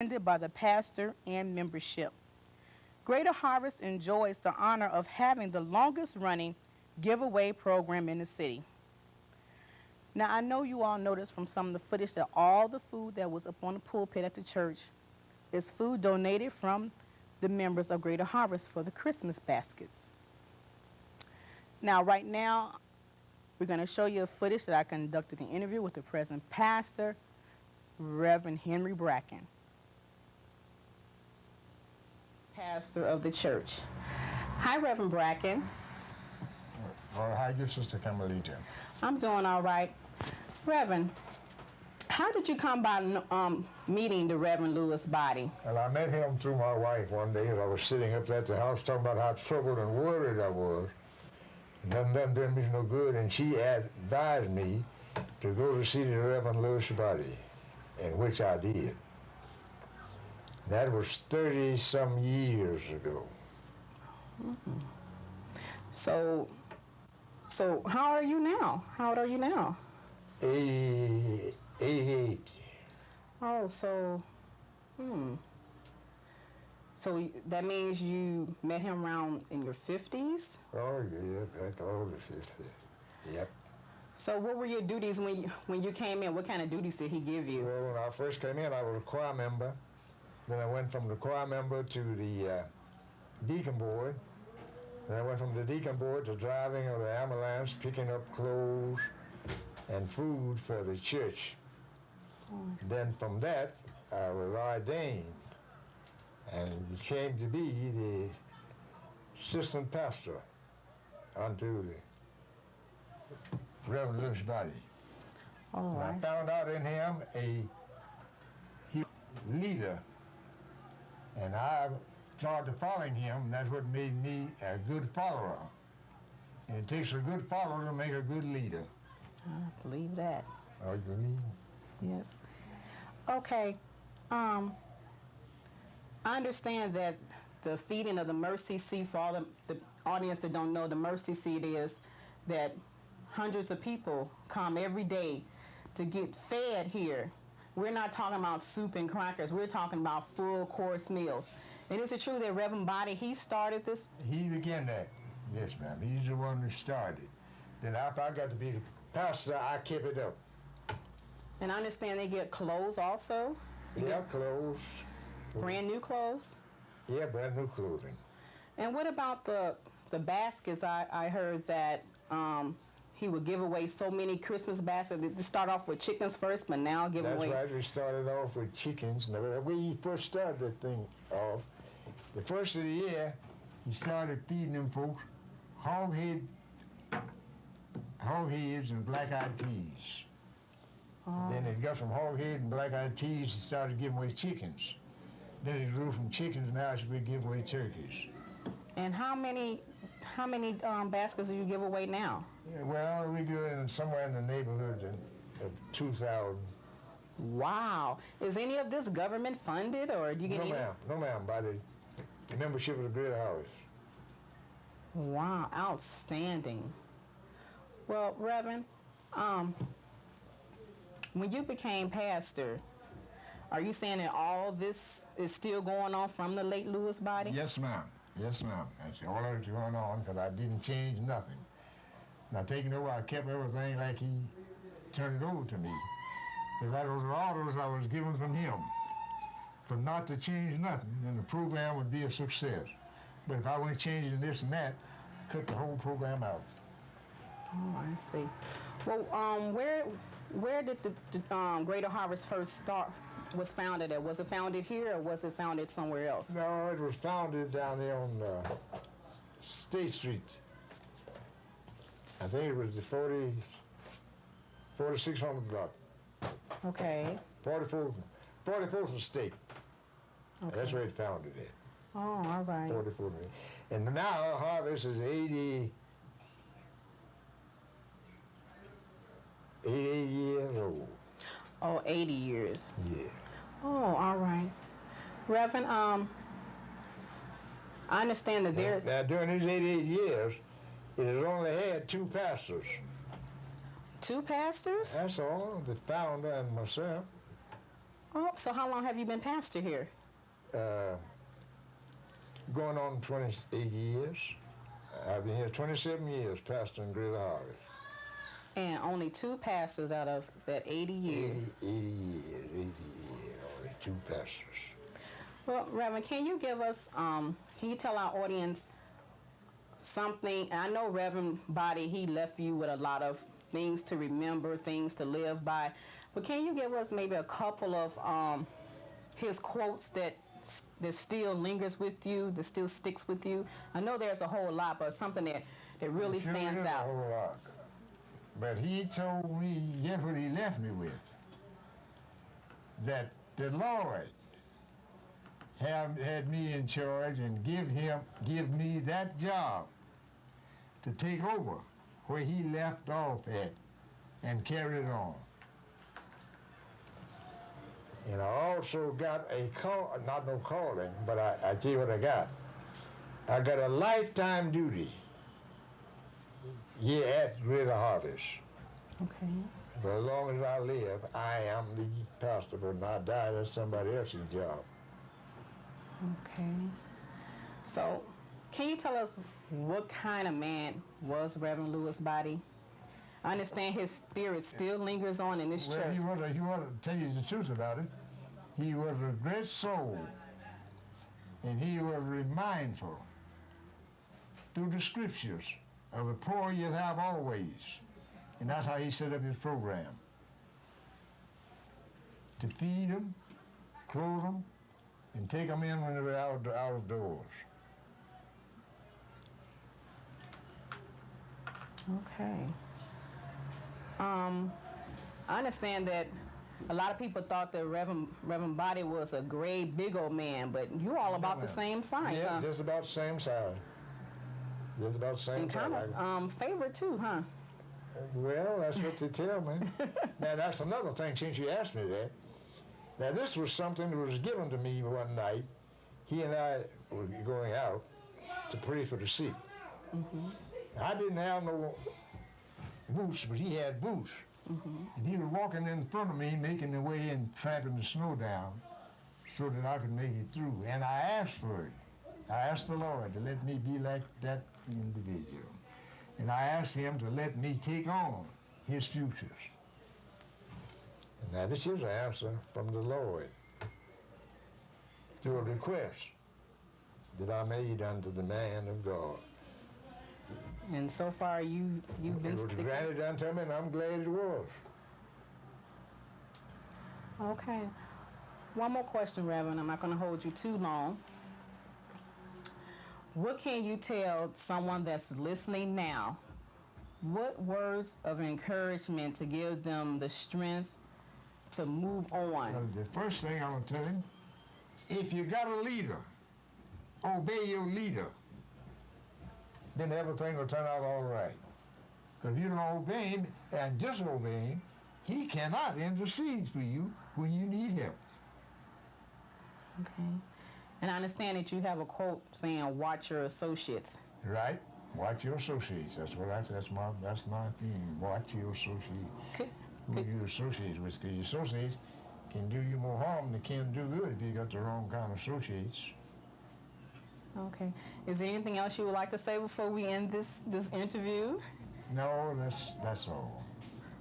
attended by the pastor and membership. Greater Harvest enjoys the honor of having the longest running giveaway program in the city. Now, I know you all noticed from some of the footage that all the food that was up on the pulpit at the church is food donated from the members of Greater Harvest for the Christmas baskets. Now, right now, we're going to show you a footage that I conducted an interview with the present pastor, Reverend Henry Bracken, pastor of the church. Hi, Reverend Bracken. Well, how you, Sister Carmelita? I'm doing all right. Reverend, how did you come by meeting the Reverend Lewis Body? Well, I met him through my wife one day as I was sitting up at the house talking about how troubled and worried I was. And nothing done me no good, and she advised me to go to see the Reverend Lewis Body, and which I did. That was 30-some years ago. Mm-hmm. So how are you now? How old are you now? 88. Oh, so that means you met him around in your 50s? Oh, yeah, that's all the 50. Yep. So what were your duties when you came in? What kind of duties did he give you? Well, when I first came in, I was a choir member. Then I went from the choir member to the deacon board. Then I went from the deacon board to driving of the ambulance, picking up clothes and food for the church. Then from that, I was ordained and came to be the assistant pastor unto the Reverend Lewis Body. Oh, I found out in him a leader, and I started following him, and that's what made me a good follower. And it takes a good follower to make a good leader. I believe that. Oh, you believe? Yes. Okay. I understand that the feeding of the mercy seat, for all the audience that don't know, the mercy seat is that hundreds of people come every day to get fed here. We're not talking about soup and crackers. We're talking about full course meals. And is it true that Reverend Body, he started this? He began that. Yes, ma'am. He's the one who started. Then after I got to be the pastor, I kept it up. And I understand they get clothes also? Yeah, clothes. Brand new clothes? Yeah, brand new clothing. And what about the baskets? I heard that he would give away so many Christmas baskets. They start off with chickens first, but now give away. That's right. We started off with chickens. Now, when we first started that thing off, the first of the year, he started feeding them folks hog heads and black-eyed peas. Then it got from hog head and black-eyed peas, he started giving away chickens. Then it grew from chickens, now we give away turkeys. And how many baskets do you give away now? Yeah, well, we do it somewhere in the neighborhood of 2,000. Wow. Is any of this government funded, or do you get any? No, ma'am, by the membership of the Greater Harvest. Wow, outstanding. Well, Reverend, when you became pastor, are you saying that all this is still going on from the late Lewis Body? Yes, ma'am. Yes, ma'am. That's all that's going on, because I didn't change nothing. Now, taking over, I kept everything like he turned it over to me. Because that was the orders I was given from him, for not to change nothing, and the program would be a success. But if I went changing this and that, cut the whole program out. Oh, I see. Well, where did the Greater Harvest first was founded at? Was it founded here, or was it founded somewhere else? No, it was founded down there on State Street. I think it was the 4600 block. Okay. 44th and State. Okay. That's where it founded it. Oh, all right. 44th. And now Harvest is 88 years old. Oh, 80 years. Yeah. Oh, all right. Reverend, I understand that there's... Now, during these 88 years, it has only had 2 pastors. Two pastors? That's all, the founder and myself. Oh, so how long have you been pastor here? Going on 28 years. I've been here 27 years pastoring Greater Harvest. And only 2 pastors out of that 80 years. 80 years, only 2 pastors. Well, Reverend, can you give us, can you tell our audience something? I know Reverend Body, he left you with a lot of things to remember, things to live by. But can you give us maybe a couple of his quotes that still lingers with you, that still sticks with you? I know there's a whole lot, but something that really stands out. A whole lot. But he told me, guess what he left me with? That the Lord had me in charge and give me that job to take over where he left off at and carry it on. And I also got a call, not no calling, but I tell you what I got. I got a lifetime duty here at Greater Harvest. Okay. For as long as I live, I am the pastor, but when I die, that's somebody else's job. Okay. So, can you tell us what kind of man was Reverend Lewis Body? I understand his spirit still lingers on in this church. He was, to tell you the truth about it, he was a great soul, and he was mindful through the scriptures of the poor you'll have always. And that's how he set up his program. To feed them, clothe them, and take them in when they were out of doors. Okay. I understand that a lot of people thought that Reverend Body was a great, big old man, but you all about the same size, yeah, huh? just about the same size. Just about the same And size. kind of favorite too, huh? Well, that's what they tell me. Now, that's another thing, since you asked me that. Now, this was something that was given to me one night. He and I were going out to pray for the sick. Mm-hmm. I didn't have no boots, but he had boots. Mm-hmm. And he was walking in front of me, making the way and tramping the snow down so that I could make it through. And I asked for it. I asked the Lord to let me be like that individual. And I asked him to let me take on his futures. Now, this is an answer from the Lord to a request that I made unto the man of God. And so far, you've been sticking. It was granted unto me, and I'm glad it was. Okay. One more question, Reverend. I'm not going to hold you too long. What can you tell someone that's listening now? What words of encouragement to give them the strength to move on? Well, the first thing I'm going to tell him, if you got a leader, obey your leader, then everything will turn out all right. Because if you don't obey him and disobey him, he cannot intercede for you when you need help. Okay. And I understand that you have a quote saying, watch your associates. Right. Watch your associates. That's my theme. Watch your associates. Who you associate with, because your associates can do you more harm than can do good if you got the wrong kind of associates. Okay. Is there anything else you would like to say before we end this interview? No, that's all.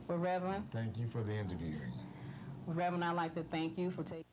Well, Reverend. Thank you for the interviewing. Well, Reverend, I'd like to thank you for taking